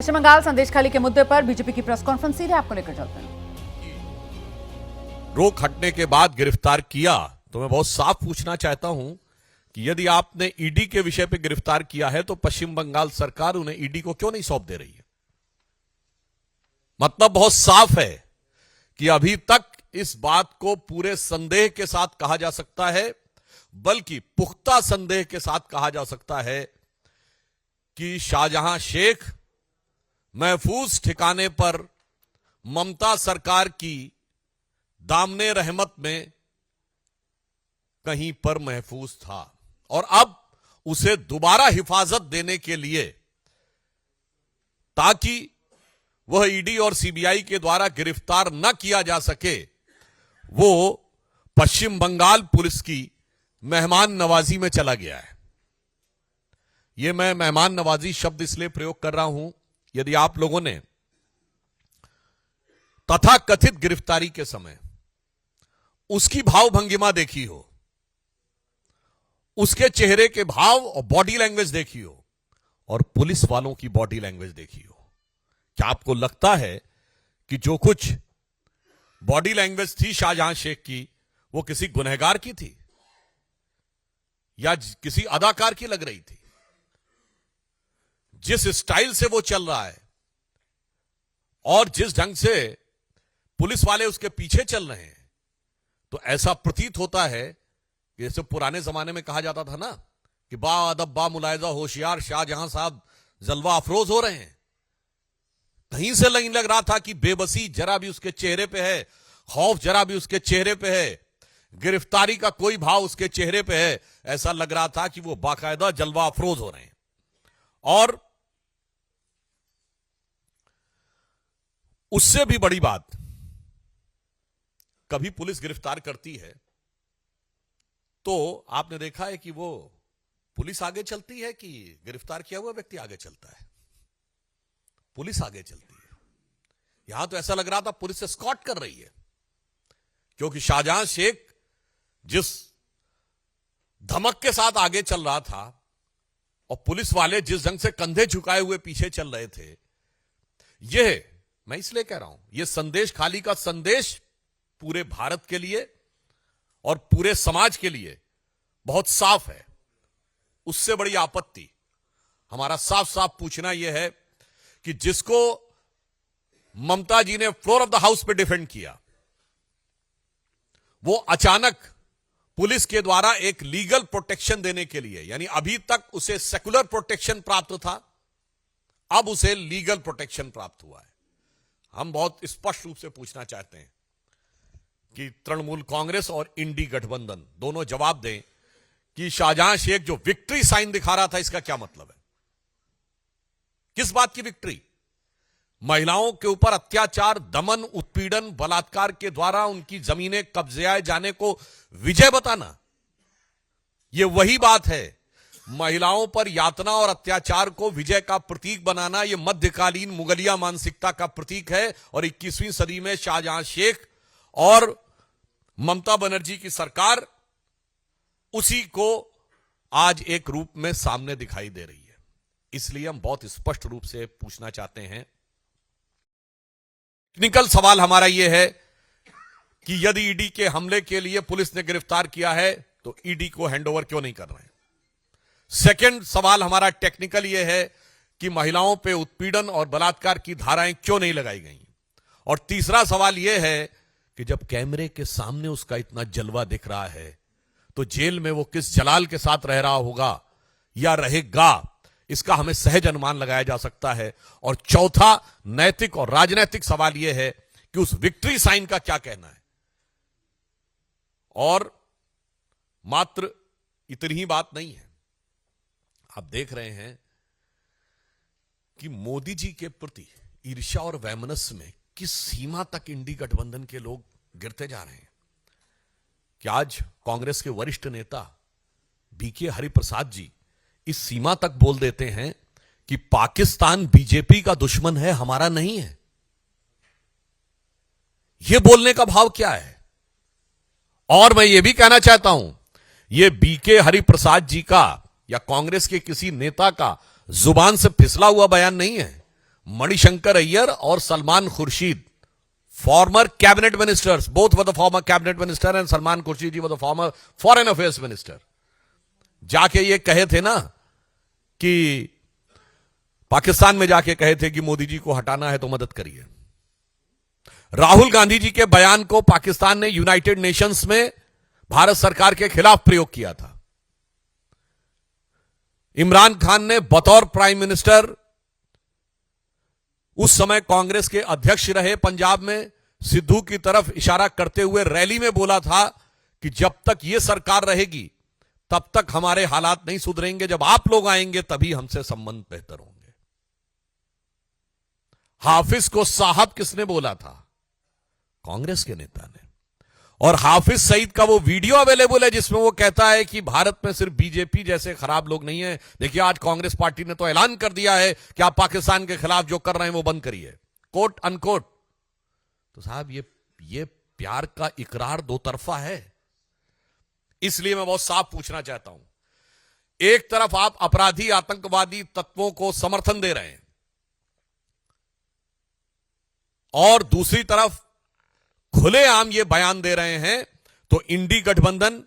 पश्चिम बंगाल संदेश खाली के मुद्दे पर बीजेपी की प्रेस कॉन्फ्रेंस सीधे आपको लेकर चलते हैं। रोक हटने के बाद गिरफ्तार किया तो मैं बहुत साफ पूछना चाहता हूं कि यदि आपने ईडी के विषय पे गिरफ्तार किया है तो पश्चिम बंगाल सरकार उन्हें ईडी को क्यों नहीं सौंप दे रही है। मतलब बहुत साफ है कि अभी तक इस बात को पूरे संदेह के साथ कहा जा सकता है, बल्कि पुख्ता संदेह के साथ कहा जा सकता है कि शाहजहां शेख महफूज ठिकाने पर ममता सरकार की दामने रहमत में कहीं पर महफूज था और अब उसे दोबारा हिफाजत देने के लिए, ताकि वह ईडी और सीबीआई के द्वारा गिरफ्तार न किया जा सके, वो पश्चिम बंगाल पुलिस की मेहमान नवाजी में चला गया है। यह मैं मेहमान नवाजी शब्द इसलिए प्रयोग कर रहा हूं, यदि आप लोगों ने तथाकथित गिरफ्तारी के समय उसकी भाव भंगिमा देखी हो, उसके चेहरे के भाव और बॉडी लैंग्वेज देखी हो और पुलिस वालों की बॉडी लैंग्वेज देखी हो, क्या आपको लगता है कि जो कुछ बॉडी लैंग्वेज थी शाहजहां शेख की वो किसी गुनहगार की थी या किसी अदाकार की लग रही थी? जिस स्टाइल से वो चल रहा है और जिस ढंग से पुलिस वाले उसके पीछे चल रहे हैं, तो ऐसा प्रतीत होता है कि जैसे पुराने जमाने में कहा जाता था ना कि बा अदब बा मुलायजा होशियार शाहजहां साहब जलवा अफरोज हो रहे हैं। कहीं से नहीं लग रहा था कि बेबसी जरा भी उसके चेहरे पे है, खौफ जरा भी उसके चेहरे पे है, गिरफ्तारी का कोई भाव उसके चेहरे पे है। ऐसा लग रहा था कि वो बाकायदा जलवा अफरोज हो रहे हैं। और उससे भी बड़ी बात, कभी पुलिस गिरफ्तार करती है तो आपने देखा है कि वो पुलिस आगे चलती है कि गिरफ्तार किया हुआ व्यक्ति आगे चलता है? पुलिस आगे चलती है। यहां तो ऐसा लग रहा था पुलिस एस्कॉर्ट कर रही है, क्योंकि शाहजहां शेख जिस धमक के साथ आगे चल रहा था और पुलिस वाले जिस ढंग से कंधे झुकाए हुए पीछे चल रहे थे, यह मैं इसलिए कह रहा हूं, यह संदेश खाली का संदेश पूरे भारत के लिए और पूरे समाज के लिए बहुत साफ है। उससे बड़ी आपत्ति हमारा साफ साफ पूछना यह है कि जिसको ममता जी ने फ्लोर ऑफ द हाउस पे डिफेंड किया, वो अचानक पुलिस के द्वारा एक लीगल प्रोटेक्शन देने के लिए, यानी अभी तक उसे सेकुलर प्रोटेक्शन प्राप्त था, अब उसे लीगल प्रोटेक्शन प्राप्त हुआ है। हम बहुत स्पष्ट रूप से पूछना चाहते हैं कि तृणमूल कांग्रेस और इंडी गठबंधन दोनों जवाब दें कि शाहजहां शेख जो विक्ट्री साइन दिखा रहा था, इसका क्या मतलब है? किस बात की विक्ट्री? महिलाओं के ऊपर अत्याचार, दमन, उत्पीड़न, बलात्कार के द्वारा उनकी जमीनें कब्जे जाने को विजय बताना, यह वही बात है। महिलाओं पर यातना और अत्याचार को विजय का प्रतीक बनाना, यह मध्यकालीन मुगलिया मानसिकता का प्रतीक है। और 21वीं सदी में शाहजहां शेख और ममता बनर्जी की सरकार उसी को आज एक रूप में सामने दिखाई दे रही है। इसलिए हम बहुत स्पष्ट रूप से पूछना चाहते हैं, टेक्निकल सवाल हमारा यह है कि यदि ईडी के हमले के लिए पुलिस ने गिरफ्तार किया है तो ईडी को हैंडओवर क्यों नहीं कर रहे हैं? सेकंड सवाल हमारा टेक्निकल यह है कि महिलाओं पे उत्पीड़न और बलात्कार की धाराएं क्यों नहीं लगाई गई? और तीसरा सवाल यह है कि जब कैमरे के सामने उसका इतना जलवा दिख रहा है तो जेल में वो किस जलाल के साथ रह रहा होगा या रहेगा, इसका हमें सहज अनुमान लगाया जा सकता है। और चौथा नैतिक और राजनैतिक सवाल यह है कि उस विक्ट्री साइन का क्या कहना है। और मात्र इतनी ही बात नहीं है, आप देख रहे हैं कि मोदी जी के प्रति ईर्ष्या और वैमनस्य में किस सीमा तक इंडी गठबंधन के लोग गिरते जा रहे हैं कि आज कांग्रेस के वरिष्ठ नेता बीके हरिप्रसाद जी इस सीमा तक बोल देते हैं कि पाकिस्तान बीजेपी का दुश्मन है, हमारा नहीं है। यह बोलने का भाव क्या है? और मैं यह भी कहना चाहता हूं, यह बीके हरिप्रसाद जी का या कांग्रेस के किसी नेता का जुबान से फिसला हुआ बयान नहीं है। मणिशंकर अय्यर और Salman Khurshid, former cabinet ministers, both were the former cabinet minister and Salman Khurshid ji were the former foreign affairs minister, जाके ये कहे थे ना कि पाकिस्तान में जाके कहे थे कि मोदी जी को हटाना है तो मदद करिए। राहुल गांधी जी के बयान को पाकिस्तान ने यूनाइटेड नेशंस में भारत सरकार के खिलाफ प्रयोग किया था। इमरान खान ने बतौर प्राइम मिनिस्टर, उस समय कांग्रेस के अध्यक्ष रहे पंजाब में, सिद्धू की तरफ इशारा करते हुए रैली में बोला था कि जब तक यह सरकार रहेगी तब तक हमारे हालात नहीं सुधरेंगे, जब आप लोग आएंगे तभी हमसे संबंध बेहतर होंगे। हाफिज को साहब किसने बोला था? कांग्रेस के नेता ने। और हाफिज सईद का वो वीडियो अवेलेबल है जिसमें वो कहता है कि भारत में सिर्फ बीजेपी जैसे खराब लोग नहीं है, देखिए आज कांग्रेस पार्टी ने तो ऐलान कर दिया है कि आप पाकिस्तान के खिलाफ जो कर रहे हैं वो बंद करिए, कोट अनकोट। तो साहब ये प्यार का इकरार दो तरफा है। इसलिए मैं बहुत साफ पूछना चाहता हूं, एक तरफ आप अपराधी आतंकवादी तत्वों को समर्थन दे रहे हैं और दूसरी तरफ खुलेआम ये बयान दे रहे हैं, तो इंडी गठबंधन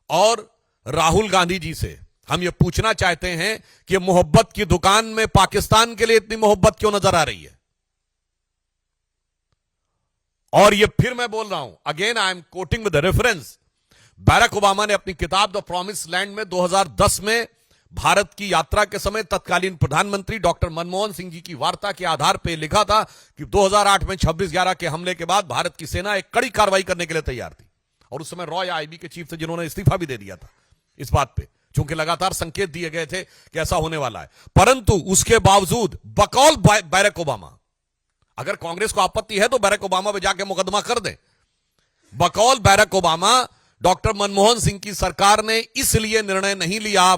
और राहुल गांधी जी से हम ये पूछना चाहते हैं कि मोहब्बत की दुकान में पाकिस्तान के लिए इतनी मोहब्बत क्यों नजर आ रही है? और ये फिर मैं बोल रहा हूं, again I am quoting with the reference, Barack Obama ने अपनी किताब द प्रॉमिस लैंड में 2010 में भारत की यात्रा के समय तत्कालीन प्रधानमंत्री डॉक्टर मनमोहन सिंह जी की वार्ता के आधार पर लिखा था कि 2008 में 26/11 के हमले के बाद भारत की सेना एक कड़ी कार्रवाई करने के लिए तैयार थी। और उस समय रॉय आईबी के चीफ थे जिन्होंने इस्तीफा भी दे दिया था इस बात पे, क्योंकि लगातार संकेत दिए गए थे कि ऐसा होने वाला है। परंतु उसके बावजूद बकौल बैरक ओबामा, अगर कांग्रेस को आपत्ति है तो बैरक ओबामा पे जाके मुकदमा कर दें, बकौल Barack Obama doctor Manmohan Singh की सरकार ने इसलिए निर्णय नहीं लिया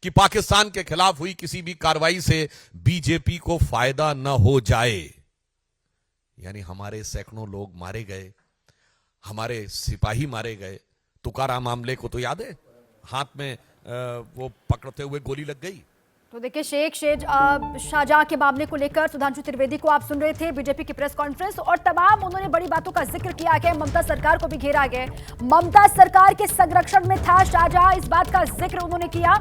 कि पाकिस्तान के खिलाफ हुई किसी भी कार्रवाई से बीजेपी को फायदा न हो जाए। यानी हमारे सैकड़ों लोग मारे गए, हमारे सिपाही मारे गए। तुकाराम मामले को तो याद है, हाथ में वो पकड़ते हुए गोली लग गई। तो देखिए शेख शाहजहां के मामले को लेकर सुधांशु त्रिवेदी को आप सुन रहे थे, बीजेपी की प्रेस कॉन्फ्रेंस, और तमाम उन्होंने बड़ी बातों का जिक्र किया गया। ममता सरकार को भी घेरा गया, ममता सरकार के संरक्षण में था शाहजहां, इस बात का जिक्र उन्होंने किया।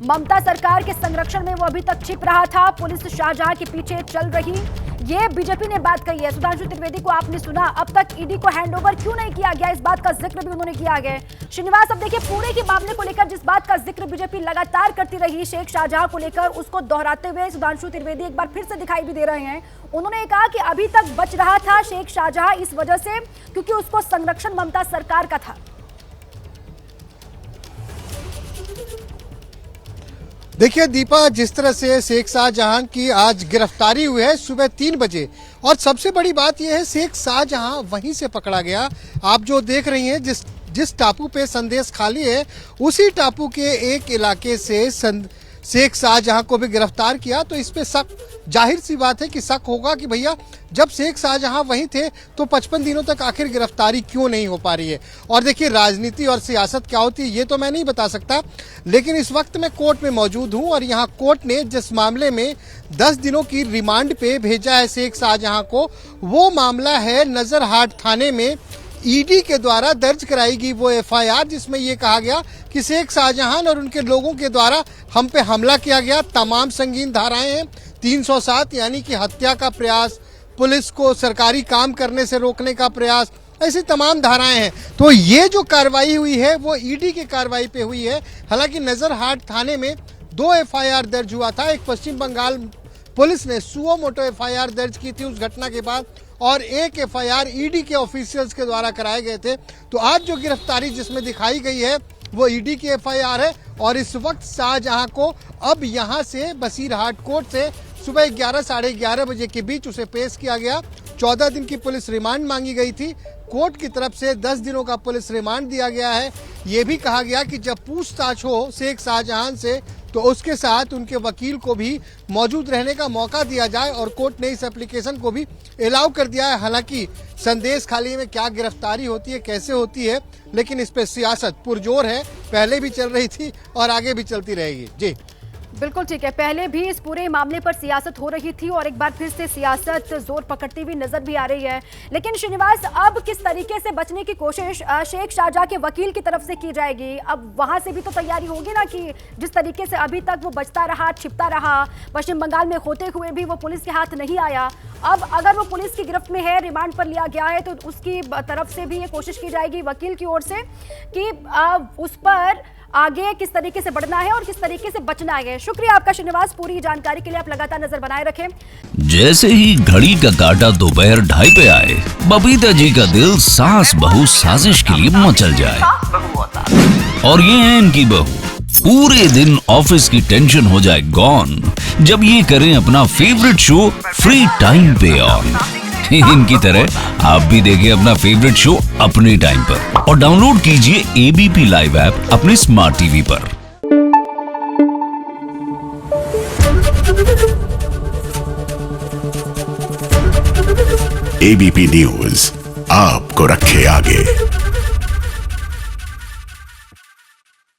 ममता सरकार के संरक्षण में वो अभी तक छिप रहा था, पुलिस शाहजहां के पीछे चल रही, ये बीजेपी ने बात कही है। सुधांशु त्रिवेदी को आपने सुना, अब तक ईडी को हैंडओवर क्यों नहीं किया गया, इस बात का जिक्र भी उन्होंने किया गया। श्रीनिवास, अब देखिए पूरे के मामले को लेकर जिस बात का जिक्र बीजेपी लगातार करती रही शेख शाहजहां को लेकर, उसको दोहराते हुए सुधांशु त्रिवेदी एक बार फिर से दिखाई भी दे रहे हैं। उन्होंने कहा कि अभी तक बच रहा था शेख शाहजहां इस वजह से क्योंकि उसको संरक्षण ममता सरकार का था। देखिए दीपा, जिस तरह से शेख शाहजहां की आज गिरफ्तारी हुई है सुबह 3 बजे, और सबसे बड़ी बात यह है शेख शाहजहां वहीं से पकड़ा गया। आप जो देख रही हैं, जिस टापू पे संदेश खाली है उसी टापू के एक इलाके से शेख शाहजहां को भी गिरफ्तार किया। तो इस पे शक, जाहिर सी बात है कि शक होगा कि भैया जब शेख शाहजहां वहीं थे तो 55 दिनों तक आखिर गिरफ्तारी क्यों नहीं हो पा रही है। और देखिए राजनीति और सियासत क्या होती है ये तो मैं नहीं बता सकता, लेकिन इस वक्त मैं कोर्ट में मौजूद हूं और यहां कोर्ट ने जिस मामले में 10 दिनों की रिमांड पे भेजा है शेख शाहजहां को, वो मामला है नजरहाट थाने में ईडी के द्वारा दर्ज कराई गई वो एफआईआर, जिसमें ये कहा गया कि शेख शाहजहां और उनके लोगों के द्वारा हम पे हमला किया गया। तमाम संगीन धाराएं हैं, 307 यानी कि हत्या का प्रयास, पुलिस को सरकारी काम करने से रोकने का प्रयास, ऐसी तमाम धाराएं हैं। तो ये जो कार्रवाई हुई है वो ईडी की कार्रवाई पे हुई है। हालांकि नजरहाट थाने में 2 एफआईआर दर्ज हुआ था, एक पश्चिम बंगाल पुलिस ने सुओ मोटो एफआईआर दर्ज की थी उस घटना के बाद, और एक एफआईआर ईडी के ऑफिशियल्स के द्वारा कराए गए थे। तो आज जो गिरफ्तारी जिसमें दिखाई गई है वो ईडी की एफआईआर है, और इस वक्त शाहजहां को अब यहां से बसीरहाट कोर्ट से सुबह 11 साढ़े 11 बजे के बीच उसे पेश किया गया। 14 दिन की पुलिस रिमांड मांगी गई थी, कोर्ट की तरफ से 10 दिनों का पुलिस रिमांड दिया गया है। ये भी कहा गया कि जब पूछताछ हो शेख शाहजहां से तो उसके साथ उनके वकील को भी मौजूद रहने का मौका दिया जाए, और कोर्ट ने इस एप्लीकेशन को भी अलाउ कर दिया है। हालांकि संदेश खाली में क्या गिरफ्तारी होती है, कैसे होती है, लेकिन इस पे सियासत पुरजोर है, पहले भी चल रही थी और आगे भी चलती रहेगी। जी बिल्कुल ठीक है। पहले भी इस पूरे मामले पर सियासत हो रही थी और एक बार फिर से सियासत जोर पकड़ती हुई नजर भी आ रही है। लेकिन श्रीनिवास, अब किस तरीके से बचने की कोशिश शेख शाहजहां के वकील की तरफ से की जाएगी? अब वहां से भी तो तैयारी होगी ना कि जिस तरीके से अभी तक वो बचता रहा, छिपता रहा, पश्चिम बंगाल में होते हुए भी वो पुलिस के हाथ नहीं आया। अब अगर वो पुलिस की गिरफ्त में है, रिमांड पर लिया गया है, तो उसकी तरफ से भी ये कोशिश की जाएगी वकील की ओर से कि उस पर आगे किस तरीके से बढ़ना है और किस तरीके से बचना है। शुक्रिया आपका श्रीनिवास, पूरी जानकारी के लिए आप लगातार नजर बनाए रखें। जैसे ही घड़ी का काटा दोपहर 2:30 पे आए, बबीता जी का दिल सास बहू साजिश के लिए मचल जाए। और ये है इनकी बहू, पूरे दिन ऑफिस की टेंशन हो जाए गॉन जब ये करें अपना फेवरेट शो फ्री टाइम पे ऑन। इनकी तरह आप भी देखिए अपना फेवरेट शो अपने टाइम पर और डाउनलोड कीजिए एबीपी लाइव ऐप अपने स्मार्ट टीवी पर। एबीपी न्यूज आपको रखे आगे।